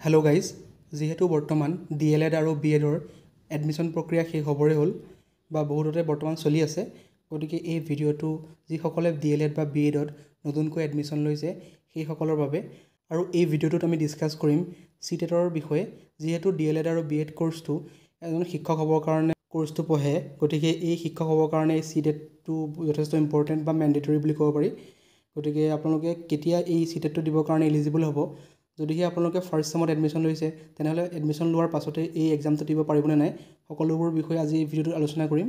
Hello guys जेहेतु बर्तमान DLED और BEdৰ एडमिशन प्रक्रिया शेष हबरे हल बा बहुतते बर्तमान चलि आछे गतिके এই ভিডিওটো যিসকলে DLED বা BEdত নতুনকৈ এডমিশন লৈছে সেই সকলৰ বাবে আৰু এই ভিডিওটোত আমি ডিসকাস কৰিম CTETৰ বিষয়ে যেহেতু DLED আৰু BEd কোৰ্সটো এজন শিক্ষক হ'বৰ কাৰণে কোৰ্সটো পঢ়ে গতিকে এই শিক্ষক হ'বৰ কাৰণে CTETটো যথেষ্ট ইম্পৰ্টেন্ট বা ম্যান্ডেটৰি বুলি ক'ব পাৰি গতিকে আপোনালোকে কেতিয়া এই CTETটো দিবৰ কাৰণে এলিজিবল হ'ব যদিহে আপোনালোকে ফাৰ্স্ট সেমত এডমিশন লৈছে তেনেহলে এডমিশন লোৱাৰ পাছতে এই এক্সামটো দিব পাৰিবনে নাই সকলোবোৰ বিষয় আজি এই ভিডিওত আলোচনা কৰিম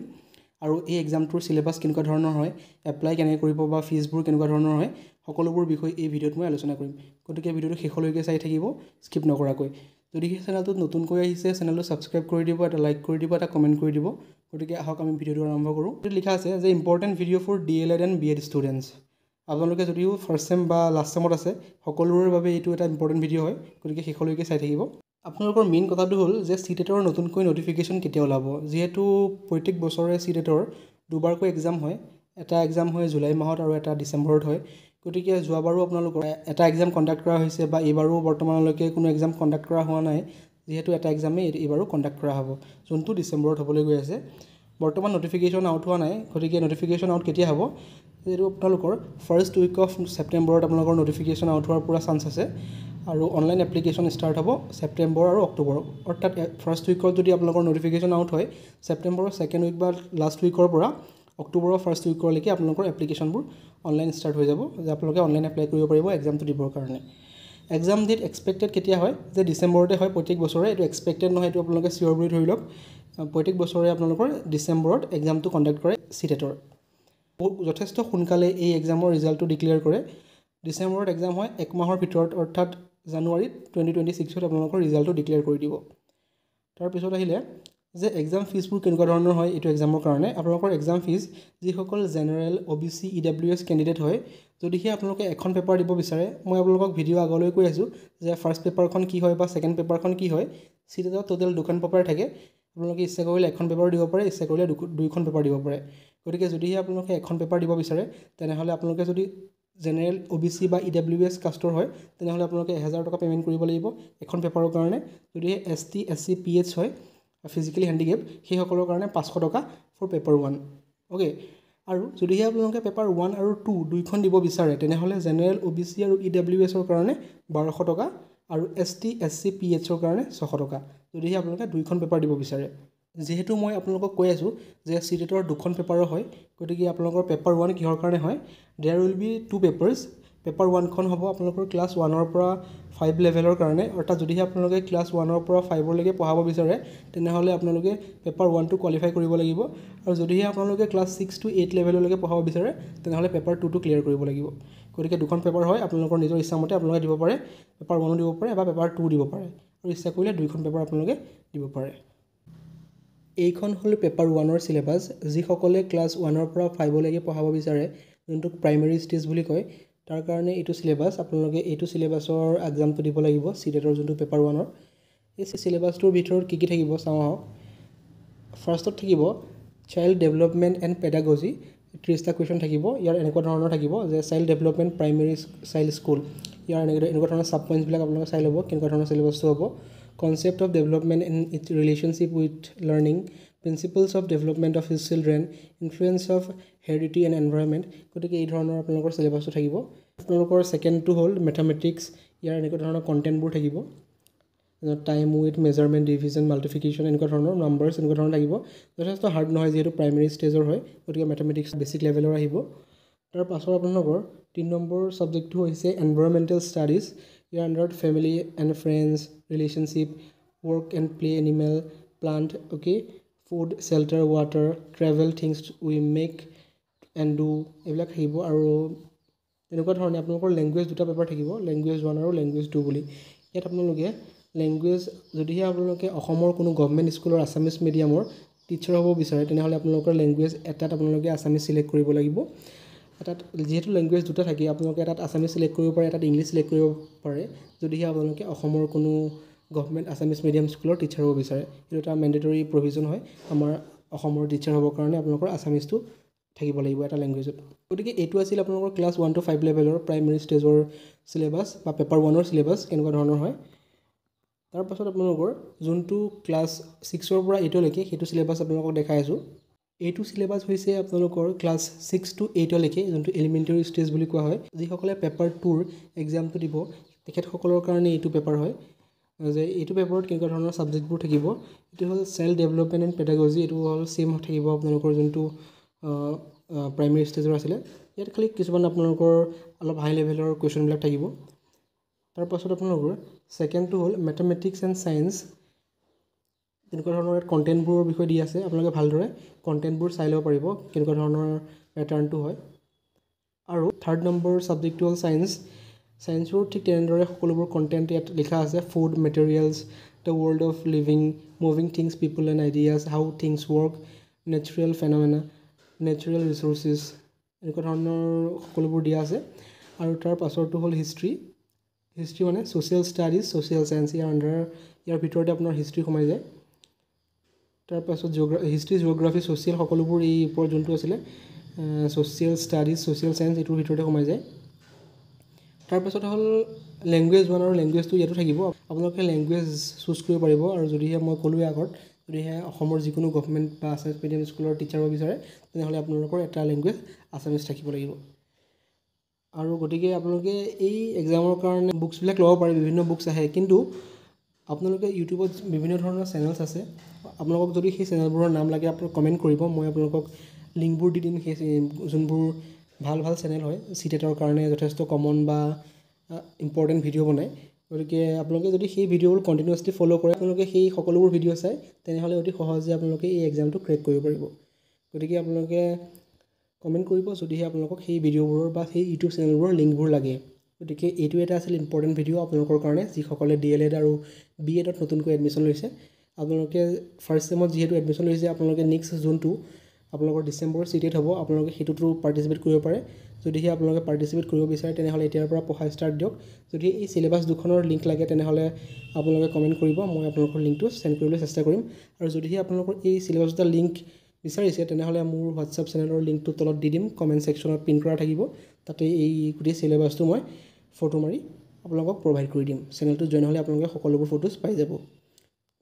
আৰু এই এক্সামটোৰ সিলেবাস কেনেকুৱা ধৰণৰ হয় এপ্লাই কেনে কৰিব বা ফিজবোৰ কেনেকুৱা ধৰণৰ হয় সকলোবোৰ বিষয় এই ভিডিওত মই আলোচনা কৰিম গতিকে ভিডিওটো শেষলৈকে চাই থাকিব স্কিপ নকৰাকৈ যদিহে চেনেলটো নতুনকৈ আহিছে চেনেলটো সাবস্ক্ৰাইব কৰি দিব এটা লাইক কৰি দিব এটা কমেন্ট কৰি দিব গতিকে আহক আমি ভিডিওটো আৰম্ভ কৰোঁ এটো লিখা আছে যে important video for DLED and BEd students আপোনালোকে যদিও ফাৰ্স্ট সেম বা লাষ্ট সেমত আছে সকলোৰে বাবে এইটো এটা ইম্পৰ্টেন্ট ভিডিও হয় গতিকে শেষলৈকে চাই থাকিব আপোনালোকৰ মেইন কথাটো হ'ল যে CTETৰ নতুনকৈ নটিফিকেশন কেতিয়া ওলাব যেহেতু প্ৰত্যেক বছৰে CTETৰ দুবাৰকৈ এক্সাম হয় এটা এক্সাম হয় জুলাই মাহত আৰু এটা ডিসেম্বৰত হয় গতিকে যোৱাবাৰো আপোনালোকৰ এটা এক্সাম কণ্ডাক্ট কৰা হৈছে বা এইবাৰো বৰ্তমানলৈকে কোনো এক্সাম কণ্ডাক্ট কৰা হোৱা নাই যেহেতু এটা এক্সামে এইবাৰো কণ্ডাক্ট কৰা হ'ব যোনটো ডিসেম্বৰত হ'বলৈ গৈ আছে বৰ্তমান নটিফিকেশন আউট হোৱা নাই গতিকে নটিফিকেশন আউট কেতিয়া হ'ব যেটো আপোনালোকৰ ফাৰ্স্ট উইক অফ সেপ্টেম্বৰত আপোনালোকৰ নটিফিকেশন আউট হোৱাৰ পুৰা চান্স আছে আৰু অনলাইন এপ্লিকেশন স্টাৰ্ট হ'ব সেপ্টেম্বৰ আৰু অক্টোবৰ অৰ্থাৎ ফাৰ্স্ট উইকত যদি আপোনালোকৰ নটিফিকেশন আউট হয় সেপ্টেম্বৰৰ সেকেন্ড উইক বা লাষ্ট উইকৰ পৰা অক্টোবৰৰ ফাৰ্স্ট উইকলৈকে আপোনালোকৰ এপ্লিকেশনবোৰ অনলাইন স্টাৰ্ট হৈ যাব যে আপোনালোকে অনলাইন এপ্লাই কৰিব পাৰিব এক্সামটো দিবৰ কাৰণে এক্সাম ডেট এক্সপেক্টেড কেতিয়া হয় যে ডিসেম্বৰতে হয় প্ৰত্যেক বছৰে এটো এক্সপেক্টেড নহয় এটো আপোনালোকে সিওৰ বুলি ধৰি লওক প্ৰত্যেক বছৰে আপোনালোকৰ ডিসেম্বৰত এক্সামটো কণ্ডাক্ট কৰে CTETৰ যথেষ্ট সোনকালে এই এক্সামৰ ৰিজাল্টটো ডিক্লেয়াৰ কৰে ডিসেম্বৰত এক্সাম হয় এক মাহৰ ভিতৰত অৰ্থাৎ জানুৱাৰী 2026ত আপোনালোকৰ ৰিজাল্টটো ডিক্লেয়াৰ কৰি দিব তাৰ পিছত আহিলে যে এক্সাম ফিজবোৰ কেনেকুৱা ধৰণৰ হয় এইটো এক্সামৰ কাৰণে আপোনালোকৰ এক্সাম ফিজ যিসকল জেনাৰেল OBC EWS কেণ্ডিডেট হয় যদিহে আপোনালোকে এখন পেপাৰ দিব বিচাৰে মই আপোনালোকক ভিডিও আগলৈ কৈ আছো যে ফাৰ্স্ট পেপাৰখন কি হয় বা সেকেন্ড পেপাৰখন কি হয় CTETত টোটাল দুখন পেপাৰ থাকে আপোনালোকে ইচ্ছা কৰিলে এখন পেপাৰ দিব পাৰে ইচ্ছা কৰিলে দুইখন পেপাৰ দিব পাৰে গতিকে যদিহে আপোনালোকে এখন পেপাৰ দিব বিচাৰে তেনেহলে আপোনালোকে যদি জেনাৰেল OBC বা EWS কাষ্টৰ হয় তেনেহলে আপোনালোকে 1000 টকা পেমেন্ট কৰিব লাগিব এখন পেপাৰৰ কাৰণে যদিহে ST SC PH হয় ফিজিক্যালি হ্যান্ডিক্যাপ সেই সকলৰ কাৰণে 500 টকা ফৰ পেপাৰ 1 ওকে আৰু যদিহে আপোনালোকে পেপাৰ 1 আৰু 2 দুইখন দিব বিচাৰে তেনেহলে জেনাৰেল OBC আৰু EWS ৰ কাৰণে 1200 টকা আৰু ST SC PH ৰ কাৰণে 600 টকা যদিহে আপোনালোকে দুইখন পেপাৰ দিব বিচাৰে যেহেতু মই আপোনালোকক কৈ আছো যে CTETৰ দুখন পেপাৰ হয় গতিকে আপোনালোকৰ পেপাৰ 1 কিহৰ কাৰণে হয় there will be two papers paper 1 খন হ'ব আপোনালোকৰ ক্লাছ 1 ৰ পৰা 5 লেভেলৰ কাৰণে অৰ্থাৎ যদিহে আপোনালোকে ক্লাছ 1 ৰ পৰা 5 লৈকে পঢ়াব বিচাৰে তেনেহলে আপোনালোকে পেপাৰ 1 টো কোৱালিফাই কৰিব লাগিব আৰু যদিহে আপোনালোকে ক্লাছ 6 to 8 লেভেললৈকে পঢ়াব বিচাৰে তেনেহলে পেপাৰ 2 টো ক্লিয়াৰ কৰিব লাগিব গতিকে দুখন পেপাৰ হয় আপোনালোকৰ নিজৰ ইচ্ছামতে আপোনালোকে দিব পাৰে পেপাৰ 1 দিব পাৰে বা পেপাৰ 2 দিব পাৰে আৰু ইচ্ছা কৰিলে দুইখন পেপাৰ আপোনালোকে দিব পাৰে এইখন হল পেপাৰ 1 ৰ সিলেবাস যিসকলে ক্লাছ 1 ৰ পৰা 5 লৈকে পঢ়াব বিচাৰে যোনটো প্ৰাইমেৰী ষ্টেজ বুলি কয় তাৰ কাৰণে এইটো সিলেবাস আপোনালোকে এইটো সিলেবাসৰ এক্সামটো দিব লাগিব CTETৰ যোনটো পেপাৰ 1 ৰ এই সিলেবাসটোৰ ভিতৰত কি থাকিব চাওঁ আহক ফাৰ্ষ্টত থাকিব চাইল্ড ডেভেলপমেন্ট এণ্ড পেডাগজি 30টা কোৱেশ্চন থাকিব ইয়াৰ এনেকুৱা ধৰণৰ থাকিব যে child development primary child school ইয়াৰ এনেকুৱা ধৰণৰ সাব পইণ্টছ বিলাক আপোনালোকে চাই ল'ব কেনেকুৱা ধৰণৰ সিলেবাসটো হ'ব concept of development in its relationship with learning principles of development of his children influence of heredity and environment গতিকে এই ধৰণৰ আপোনালোকৰ সিলেবাসটো থাকিব আপোনালোকৰ সেকেন্ডটো হ'ল ম্যাথমেটিক্স ইয়াৰ এনেকুৱা ধৰণৰ কন্টেন্টবোৰ থাকিব time with measurement division multiplication এনেকুৱা ধৰণৰ নাম্বাৰছ এনেকুৱা ধৰণৰ থাকিব যথেষ্ট হাৰ্ড নহয় যেহেতু প্ৰাইমেৰী ষ্টেজৰ হয় গতিকে ম্যাথমেটিক্স বেসিক লেভেলৰ আহিব তাৰ পাছৰ আপোনালোকৰ 3 নম্বৰ সাবজেক্টটো হৈছে এনভাইৰনমেন্টেল ষ্টাডিজ ইয়াৰ আন্ডাৰত family and friends relationship work and play animal plant okay food shelter water travel things we make and do এইবিলাক আহিব আৰু এনেকুৱা ধৰণে আপোনালোকৰ ল্যাঙ্গুৱেজ দুটা পেপাৰ থাকিব ল্যাঙ্গুৱেজ 1 আৰু ল্যাঙ্গুৱেজ 2 বুলি ইয়াত আপোনালোকে ল্যাঙ্গুৱেজ যদিহে আপোনালোকে অসমৰ কোনো গভৰ্ণমেণ্ট স্কুলৰ আসামিজ মিডিয়ামৰ টিচাৰ হ'ব বিচাৰে তেনেহলে আপোনালোকৰ ল্যাঙ্গুৱেজ এটাত আপোনালোকে আসামিজ সিলেক্ট কৰিব লাগিব এটাত যেহেতু ল্যাঙ্গুৱেজ দুটা থাকে আপোনালোকে এটাত আসামিজ সিলেক্ট কৰিব পাৰে এটাত ইংলিছ সিলেক্ট কৰিব পাৰে যদিহে আপোনালোকে অসমৰ কোনো গভৰ্ণমেণ্ট আসামিজ মিডিয়াম স্কুলৰ টিচাৰ হ'ব বিচাৰে এইটো এটা ম্যান্ডেটৰি প্ৰভিজন হয় আমাৰ অসমৰ টিচাৰ হ'বৰ কাৰণে আপোনালোকৰ আসামিজটো থাকিব লাগিব এটা ল্যাঙ্গুৱেজত গতিকে এইটো আছিল আপোনালোকৰ ক্লাছ 1 to 5 লেভেলৰ প্ৰাইমেৰী ষ্টেজৰ সিলেবাস বা পেপাৰ 1 ৰ সিলেবাস কেনেকুৱা ধৰণৰ হয় তাৰ পাছত আপোনালোকৰ যোনটো ক্লাছ 6ৰ পৰা 8লৈকে সেইটো চিলেবাছ আপোনালোকক দেখাই আছোঁ। এইটো চিলেবাছ হৈছে আপোনালোকৰ ক্লাছ 6 to 8লৈকে, যোনটো এলিমেণ্টেৰী ষ্টেজ বুলি কোৱা হয়। যিসকলে পেপাৰ 2ৰ এক্সামটো দিব তেখেতসকলৰ কাৰণে এইটো পেপাৰ হয়। যে এইটো পেপাৰত কেনেকুৱা ধৰণৰ ছাবজেক্টবোৰ থাকিব, এইটো হ'ল চেল্ফ ডেভেলপমেণ্ট এণ্ড পেডাগজি। এইটো হ'ল চেম থাকিব আপোনালোকৰ যোনটো প্ৰাইমেৰী ষ্টেজৰ আছিলে। ইয়াত খালি কিছুমান আপোনালোকৰ অলপ হাই লেভেলৰ কুৱেশ্যনবিলাক থাকিব। তাৰপাছত আপোনালোকৰ ছেকেণ্ডটো হ'ল মেথামেটিক্স এণ্ড ছায়েন্স। তেনেকুৱা ধৰণৰ ইয়াত কণ্টেণ্টবোৰৰ বিষয়ে দি আছে। আপোনালোকে ভালদৰে কণ্টেণ্টবোৰ চাই ল'ব পাৰিব কেনেকুৱা ধৰণৰ পেটাৰ্ণটো হয়। আৰু থাৰ্ড নম্বৰ ছাবজেক্টটো হ'ল ছায়েন্স। ছায়েন্সৰো ঠিক তেনেদৰে সকলোবোৰ কণ্টেণ্ট ইয়াত লিখা আছে। Food, materials, the world of living, moving things, people and ideas, how things work, natural ফেনমেনা, natural resources, এনেকুৱা ধৰণৰ সকলোবোৰ দিয়া আছে। আৰু তাৰ পাছৰটো হ'ল হিষ্ট্ৰী। হিষ্ট্ৰী মানে ছ'চিয়েল ষ্টাডিজ, ছ'চিয়েল ছায়েন্স, ইয়াৰ ভিতৰতে আপোনাৰ হিষ্ট্ৰী সোমাই যায়। তাৰপাছত হিষ্ট্ৰী, জিঅ'গ্ৰাফী, ছ'চিয়েল সকলোবোৰ এই ওপৰত যোনটো আছিলে ছ'চিয়েল ষ্টাডিজ, ছ'চিয়েল ছায়েন্স, এইটোৰ ভিতৰতে সোমাই যায়। তাৰপাছত হ'ল লেংগুৱেজ 1 আৰু লেংগুৱেজ 2 ইয়াতো থাকিব। আপোনালোকে লেংগুৱেজ চুজ কৰিব পাৰিব। আৰু যদিহে মই ক'লোৱে আগত, যদিহে অসমৰ যিকোনো গভৰ্ণমেণ্ট বা আছামিছ মিডিয়াম স্কুলৰ টিচাৰ হ'ব বিচাৰে তেনেহ'লে আপোনালোকৰ এটা লেংগুৱেজ আছামিছ থাকিব লাগিব। আৰু গতিকে আপোনালোকে এই এক্সামৰ কাৰণে বুকছবিলাক ল'ব পাৰে। বিভিন্ন বুকছ আহে, কিন্তু আপোনালোকে ইউটিউবত বিভিন্ন ধৰণৰ চেনেলছ আছে। আপোনালোকক যদি সেই চেনেলবোৰৰ নাম লাগে আপোনালোকে কমেণ্ট কৰিব, মই আপোনালোকক লিংকবোৰ দি দিম। সেই যোনবোৰ ভাল ভাল চেনেল হয় চিটেটৰ কাৰণে যথেষ্ট কমন বা ইম্পৰ্টেণ্ট ভিডিঅ' বনায়। গতিকে আপোনালোকে যদি সেই ভিডিঅ'বোৰ কণ্টিনিউৱাছলি ফ'ল' কৰে, আপোনালোকে সেই সকলোবোৰ ভিডিঅ' চাই তেনেহ'লে অতি সহজে আপোনালোকে এই এক্সামটো ক্ৰেক কৰিব পাৰিব। গতিকে আপোনালোকে কমেণ্ট কৰিব যদিহে আপোনালোকক সেই ভিডিঅ'বোৰৰ বা সেই ইউটিউব চেনেলবোৰৰ লিংকবোৰ লাগে। গতিকে এইটো এটা আছিল ইম্পৰ্টেণ্ট ভিডিঅ' আপোনালোকৰ কাৰণে, যিসকলে DLED আৰু BEDত নতুনকৈ এডমিশ্যন লৈছে। আপোনালোকে ফাৰ্ষ্ট ছেমত যিহেতু এডমিশ্যন লৈছে, আপোনালোকে নেক্সট যোনটো আপোনালোকৰ ডিচেম্বৰৰ চিটেট হ'ব, আপোনালোকে সেইটোতো পাৰ্টিচিপেট কৰিব পাৰে। যদিহে আপোনালোকে পাৰ্টিচিপেট কৰিব বিচাৰে তেনেহ'লে এতিয়াৰ পৰা পঢ়া ষ্টাৰ্ট দিয়ক। যদি এই চিলেবাছ দুখনৰ লিংক লাগে তেনেহ'লে আপোনালোকে কমেণ্ট কৰিব, মই আপোনালোকৰ লিংকটো চেণ্ড কৰিবলৈ চেষ্টা কৰিম। আৰু যদিহে আপোনালোকৰ এই চিলেবাছ দুটা লিংক বিচাৰিছে তেনেহ'লে মোৰ হোৱাটছআপ চেনেলৰ লিংকটো তলত দি দিম, কমেণ্ট ছেকশ্যনত পিন কৰা থাকিব। তাতে এই গোটেই চিলেবাছটো মই ফটো মাৰি আপোনালোকক প্ৰভাইড কৰি দিম। চেনেলটোত জইন হ'লে আপোনালোকে সকলোবোৰ ফটোজ পাই যাব।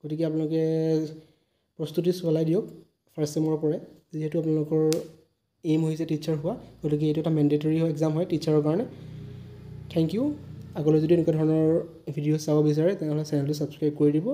গতিকে আপোনালোকে প্ৰস্তুতি চলাই দিয়ক ফাৰ্ষ্ট ছেমৰ পৰাই, যিহেতু আপোনালোকৰ এইম হৈছে টিচাৰ হোৱা। গতিকে এইটো এটা মেণ্ডেটৰী এক্সাম হয় টিচাৰৰ কাৰণে। Thank you. আগলৈ যদি এনেকুৱা ধৰণৰ ভিডিঅ' চাব বিচাৰে তেনেহ'লে চেনেলটো ছাবস্ক্ৰাইব কৰি দিব।